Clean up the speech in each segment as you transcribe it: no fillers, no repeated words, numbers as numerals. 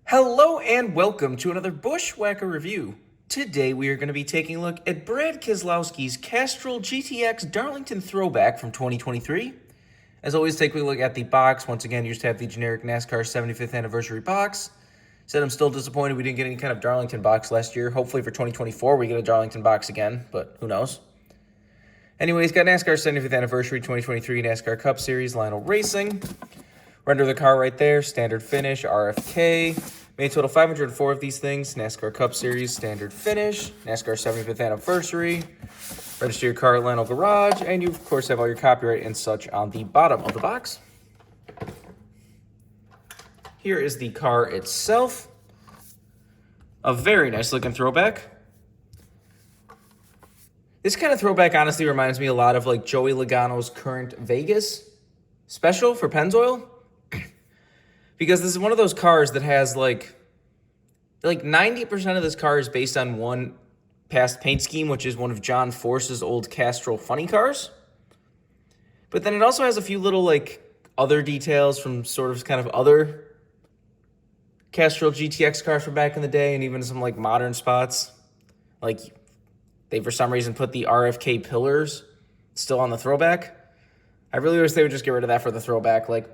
Hello and welcome to another BWhacker review. Today we are going to be taking a look at Brad Keselowski's Castrol GTX Darlington Throwback from 2023. As always, take a look at the box. Once again, you just have the generic NASCAR 75th anniversary box. Said I'm still disappointed we didn't get any kind of Darlington box last year. Hopefully for 2024 we get a Darlington box again, but who knows. Anyways, got NASCAR 75th anniversary 2023 NASCAR Cup Series Lionel Racing. Render the car right there, standard finish, RFK. Made total 504 of these things. NASCAR Cup Series, standard finish. NASCAR 75th anniversary. Register your car at Lionel Garage. And you, of course, have all your copyright and such on the bottom of the box. Here is the car itself. A very nice looking throwback. This kind of throwback honestly reminds me a lot of like Joey Logano's current Vegas special for Pennzoil. Because this is one of those cars that has like 90% of this car is based on one past paint scheme, which is one of John Force's old Castrol funny cars. But then it also has a few little like other details from sort of kind of other Castrol GTX cars from back in the day, and even some like modern spots. Like they for some reason put the RFK pillars still on the throwback. I really wish they would just get rid of that for the throwback. Like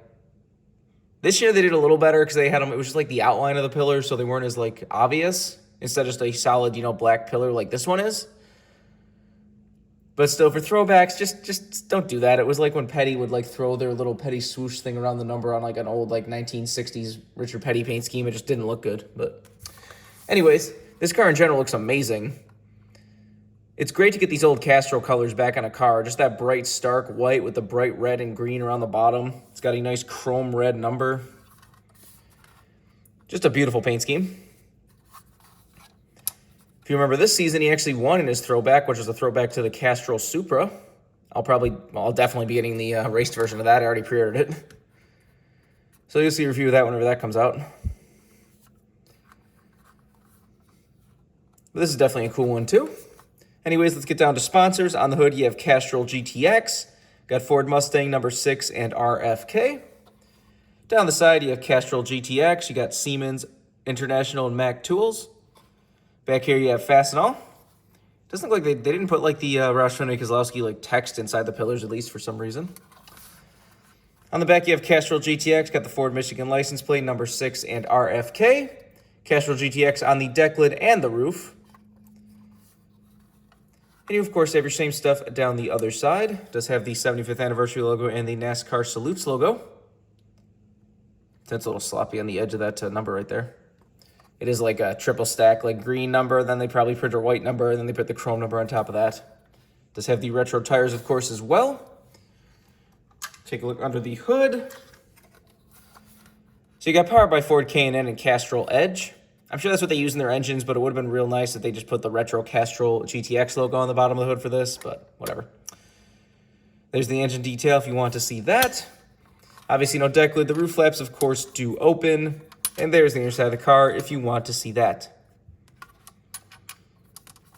this year they did a little better because they had them, it was just like the outline of the pillars, so they weren't as like obvious instead of just a solid, black pillar like this one is. But still, for throwbacks, just don't do that. It was like when Petty would like throw their little Petty swoosh thing around the number on like an old like 1960s Richard Petty paint scheme. It just didn't look good. But anyways, this car in general looks amazing. It's great to get these old Castrol colors back on a car. Just that bright, stark white with the bright red and green around the bottom. It's got a nice chrome red number. Just a beautiful paint scheme. If you remember this season, he actually won in his throwback, which was a throwback to the Castrol Supra. I'll definitely be getting the raced version of that. I already pre-ordered it. So you'll see a review of that whenever that comes out. But this is definitely a cool one too. Anyways, let's get down to sponsors. On the hood, you have Castrol GTX. Got Ford Mustang number 6 and RFK. Down the side, you have Castrol GTX. You got Siemens, International, and Mac Tools. Back here, you have Fastenal. Doesn't look like they didn't put like the Roush Fenway Keselowski like text inside the pillars, at least for some reason. On the back, you have Castrol GTX. Got the Ford Michigan license plate number 6 and RFK. Castrol GTX on the deck lid and the roof. And you, of course, have your same stuff down the other side. It does have the 75th anniversary logo and the NASCAR Salutes logo. That's a little sloppy on the edge of that number right there. It is like a triple stack, like green number, then they probably print a white number, and then they put the chrome number on top of that. It does have the retro tires, of course, as well. Take a look under the hood. So you got powered by Ford K&N and Castrol Edge. I'm sure that's what they use in their engines, but it would have been real nice if they just put the retro Castrol GTX logo on the bottom of the hood for this, but whatever. There's the engine detail if you want to see that. Obviously, no deck lid. The roof flaps, of course, do open. And there's the inner side of the car if you want to see that.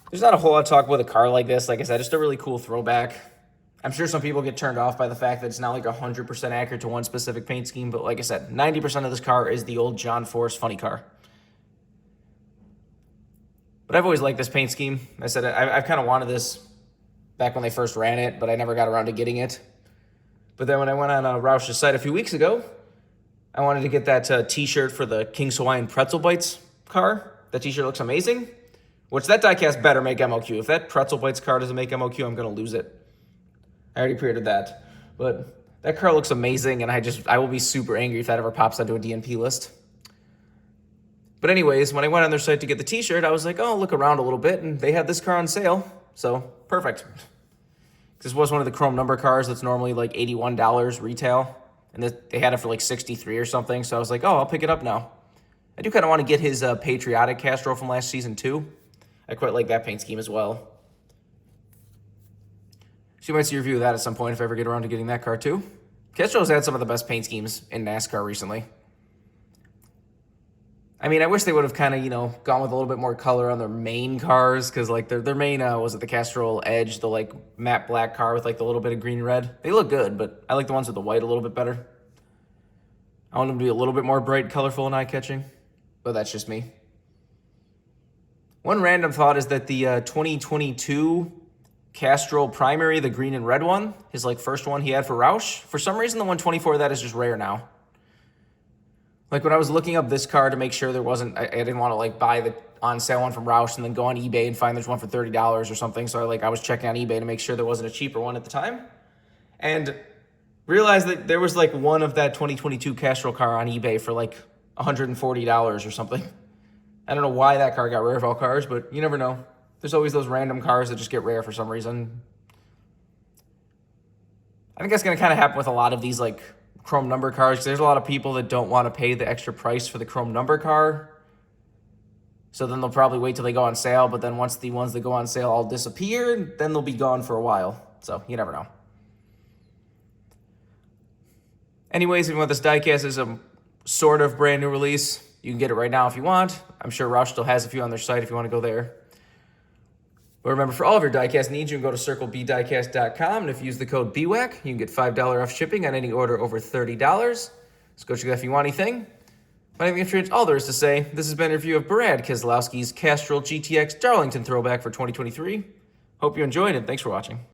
There's not a whole lot to talk about a car like this. Like I said, just a really cool throwback. I'm sure some people get turned off by the fact that it's not like 100% accurate to one specific paint scheme, but like I said, 90% of this car is the old John Force funny car. But I've always liked this paint scheme. I said I've kind of wanted this back when they first ran it, but I never got around to getting it. But then when I went on Roush's site a few weeks ago, I wanted to get that t-shirt for the King's Hawaiian Pretzel Bites car. That t-shirt looks amazing, which that diecast better make MOQ. If that Pretzel Bites car doesn't make MOQ, I'm going to lose it. I already pre-ordered that. But that car looks amazing, and I will be super angry if that ever pops onto a DNP list. But anyways, when I went on their site to get the t-shirt, I was like, oh, I'll look around a little bit, and they had this car on sale. So, perfect. This was one of the chrome number cars that's normally like $81 retail. And they had it for like $63 or something. So I was like, oh, I'll pick it up now. I do kind of want to get his Patriotic Castrol from last season too. I quite like that paint scheme as well. So you might see a review of that at some point if I ever get around to getting that car too. Castrol's had some of the best paint schemes in NASCAR recently. I mean, I wish they would have kind of, gone with a little bit more color on their main cars, because like their main, was it the Castrol Edge, the like matte black car with like the little bit of green and red? They look good, but I like the ones with the white a little bit better. I want them to be a little bit more bright, colorful, and eye-catching. but that's just me. One random thought is that the 2022 Castrol primary, the green and red one, his like first one he had for Roush, for some reason the 124 of that is just rare now. Like when I was looking up this car to make sure there wasn't, I didn't want to like buy the on sale one from Roush and then go on eBay and find there's one for $30 or something. So I was checking on eBay to make sure there wasn't a cheaper one at the time, and realized that there was like one of that 2022 Castrol car on eBay for like $140 or something. I don't know why that car got rare of all cars, but you never know. There's always those random cars that just get rare for some reason. I think that's going to kind of happen with a lot of these like chrome number cars, because there's a lot of people that don't want to pay the extra price for the chrome number car. So then they'll probably wait till they go on sale, but then once the ones that go on sale all disappear, then they'll be gone for a while. So you never know. Anyways, even though this diecast is a sort of brand new release, you can get it right now if you want. I'm sure Roush still has a few on their site if you want to go there. But remember, for all of your diecast needs, you can go to circlebdiecast.com, and if you use the code BWhack, you can get $5 off shipping on any order over $30. So go check it out if you want anything. But I think that's all there is to say. This has been a review of Keselowski's Castrol GTX Darlington Throwback for 2023. Hope you enjoyed it. Thanks for watching.